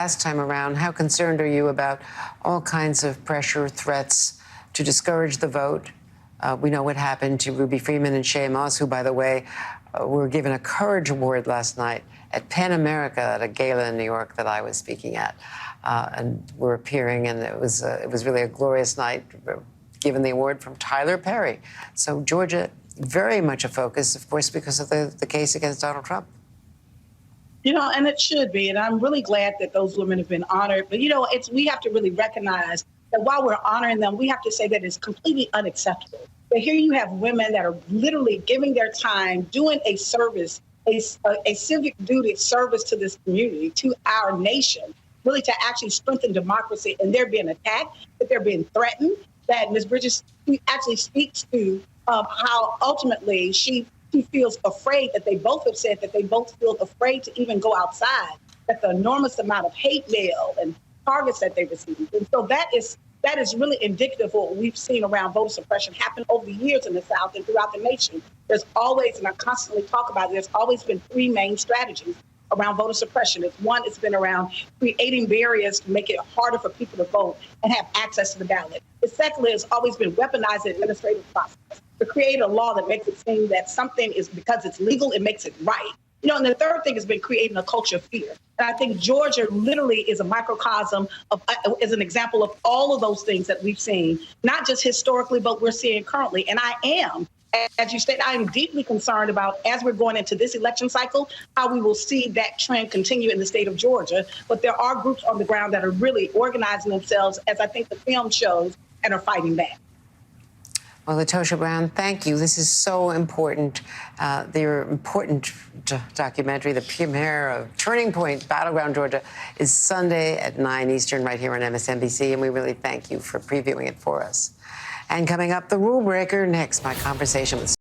Last time around, how concerned are you about all kinds of pressure, threats to discourage the vote? We know what happened to Ruby Freeman and Shay Moss, who, by the way, were given a Courage Award last night at PEN America at a gala in New York that I was speaking at, and were appearing, and it was really a glorious night, given the award from Tyler Perry. So Georgia, very much a focus, of course, because of the case against Donald Trump. You know, and it should be. And I'm really glad that those women have been honored. But, you know, we have to really recognize that while we're honoring them, we have to say that it's completely unacceptable. But here you have women that are literally giving their time, doing a service, a civic duty service to this community, to our nation, really to actually strengthen democracy. And they're being attacked, that they're being threatened, that Ms. Bridges actually speaks to how ultimately she feels afraid, that they both have said that they both feel afraid to even go outside, that the enormous amount of hate mail and targets that they receive. And so that is really indicative of what we've seen around voter suppression happen over the years in the South and throughout the nation. There's always, and I constantly talk about it, there's always been three main strategies around voter suppression. One, it's been around creating barriers to make it harder for people to vote and have access to the ballot. The second has always been weaponized the administrative process to create a law that makes it seem that something is, because it's legal, it makes it right. You know, and the third thing has been creating a culture of fear. And I think Georgia literally is a microcosm of, is an example of all of those things that we've seen, not just historically, but we're seeing currently. And I am, as you stated, I am deeply concerned about, as we're going into this election cycle, how we will see that trend continue in the state of Georgia. But there are groups on the ground that are really organizing themselves, as I think the film shows, and are fighting back. Well, LaTosha Brown, thank you. This is so important. Their important documentary, the premiere of Turning Point, Battleground Georgia, is Sunday at 9 Eastern right here on MSNBC, and we really thank you for previewing it for us. And coming up, the rule breaker next, my conversation with